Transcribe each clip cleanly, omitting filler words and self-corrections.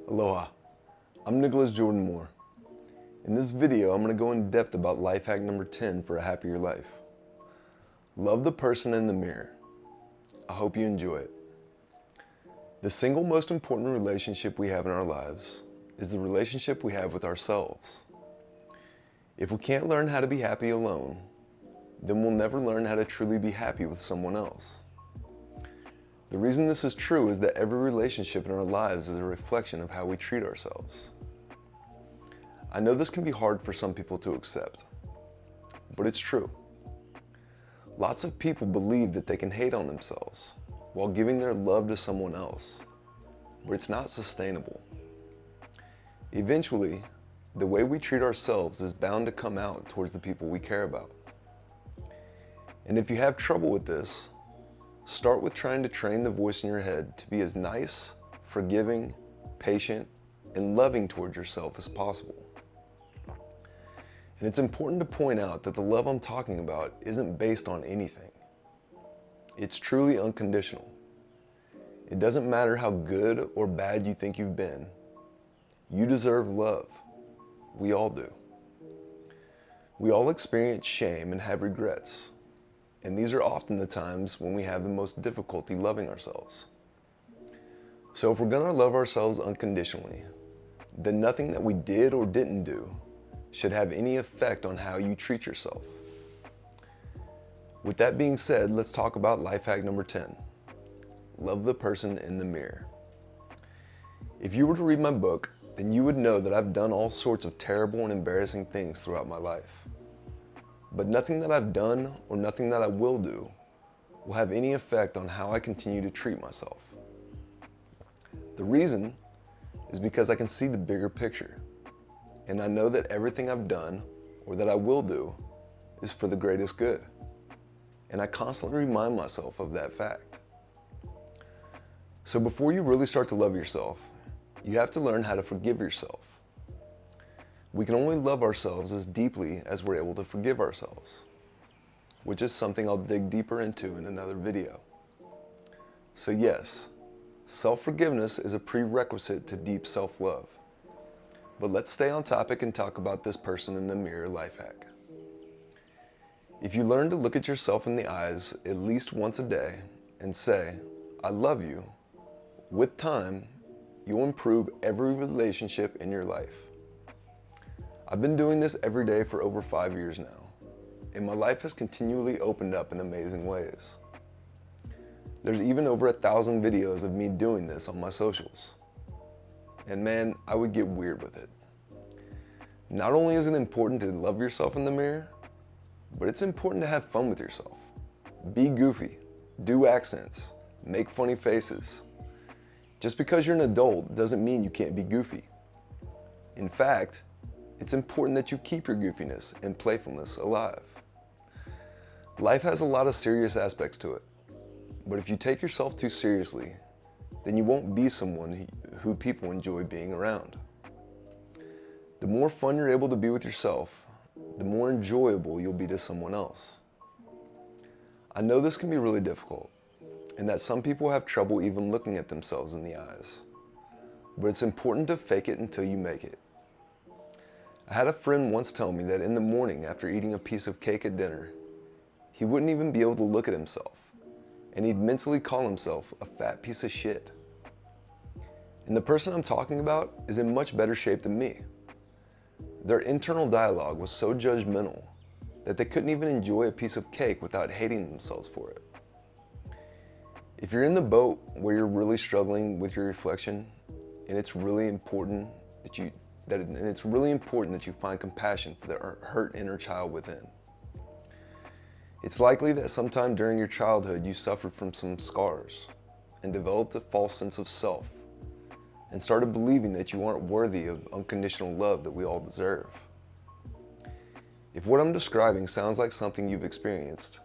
Aloha, I'm Nicholas Jordan Moore. In this video, I'm going to go in depth about life hack number 10 for a happier life. Love the person in the mirror. I hope you enjoy it. The single most important relationship we have in our lives is the relationship we have with ourselves. If we can't learn how to be happy alone, then we'll never learn how to truly be happy with someone else. The reason this is true is that every relationship in our lives is a reflection of how we treat ourselves. I know this can be hard for some people to accept, but it's true. Lots of people believe that they can hate on themselves while giving their love to someone else, but it's not sustainable. Eventually, the way we treat ourselves is bound to come out towards the people we care about. And if you have trouble with this, start with trying to train the voice in your head to be as nice, forgiving, patient, and loving towards yourself as possible. And it's important to point out that the love I'm talking about isn't based on anything. It's truly unconditional. It doesn't matter how good or bad you think you've been. You deserve love. We all do. We all experience shame and have regrets. And these are often the times when we have the most difficulty loving ourselves. So if we're gonna love ourselves unconditionally, then nothing that we did or didn't do should have any effect on how you treat yourself. With that being said, let's talk about life hack number 10. Love the person in the mirror. If you were to read my book, then you would know that I've done all sorts of terrible and embarrassing things throughout my life. But nothing that I've done or nothing that I will do will have any effect on how I continue to treat myself. The reason is because I can see the bigger picture, and I know that everything I've done or that I will do is for the greatest good. And I constantly remind myself of that fact. So before you really start to love yourself, you have to learn how to forgive yourself. We can only love ourselves as deeply as we're able to forgive ourselves, which is something I'll dig deeper into in another video. So yes, self-forgiveness is a prerequisite to deep self-love. But let's stay on topic and talk about this person in the mirror life hack. If you learn to look at yourself in the eyes at least once a day and say, "I love you," with time, you'll improve every relationship in your life. I've been doing this every day for over 5 years now, and my life has continually opened up in amazing ways. There's even over 1,000 videos of me doing this on my socials. And man, I would get weird with it. Not only is it important to love yourself in the mirror, but it's important to have fun with yourself. Be goofy, do accents, make funny faces. Just because you're an adult doesn't mean you can't be goofy. In fact, it's important that you keep your goofiness and playfulness alive. Life has a lot of serious aspects to it, but if you take yourself too seriously, then you won't be someone who people enjoy being around. The more fun you're able to be with yourself, the more enjoyable you'll be to someone else. I know this can be really difficult, and that some people have trouble even looking at themselves in the eyes, but it's important to fake it until you make it. I had a friend once tell me that in the morning after eating a piece of cake at dinner, he wouldn't even be able to look at himself, and he'd mentally call himself a fat piece of shit. And the person I'm talking about is in much better shape than me. Their internal dialogue was so judgmental that they couldn't even enjoy a piece of cake without hating themselves for it. If you're in the boat where you're really struggling with your reflection, and it's really important that you find compassion for the hurt inner child within. It's likely that sometime during your childhood you suffered from some scars and developed a false sense of self and started believing that you aren't worthy of unconditional love that we all deserve. If what I'm describing sounds like something you've experienced,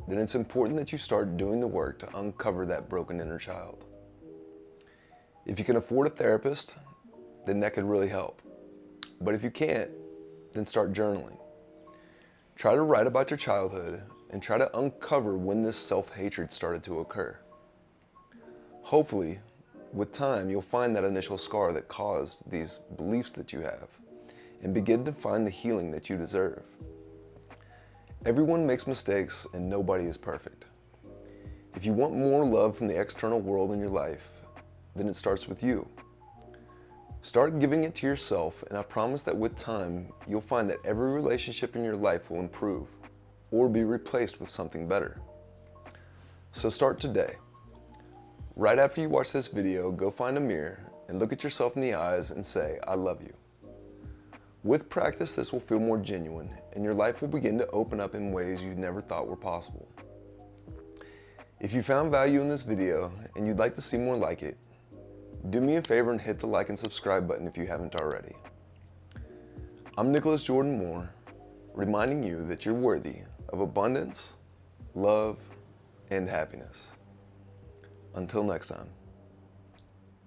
then it's important that you start doing the work to uncover that broken inner child. If you can afford a therapist, then that could really help. But if you can't, then start journaling. Try to write about your childhood and try to uncover when this self-hatred started to occur. Hopefully, With time, you'll find that initial scar that caused these beliefs that you have and begin to find the healing that you deserve. Everyone makes mistakes and nobody is perfect. If you want more love from the external world in your life, then it starts with you. Start giving it to yourself, and I promise that with time, you'll find that every relationship in your life will improve or be replaced with something better. So start today. Right after you watch this video, go find a mirror and look at yourself in the eyes and say, "I love you." With practice, this will feel more genuine, and your life will begin to open up in ways you never thought were possible. If you found value in this video and you'd like to see more like it, do me a favor and hit the like and subscribe button if you haven't already. I'm Nicholas Jordan Moore, reminding you that you're worthy of abundance, love, and happiness. Until next time.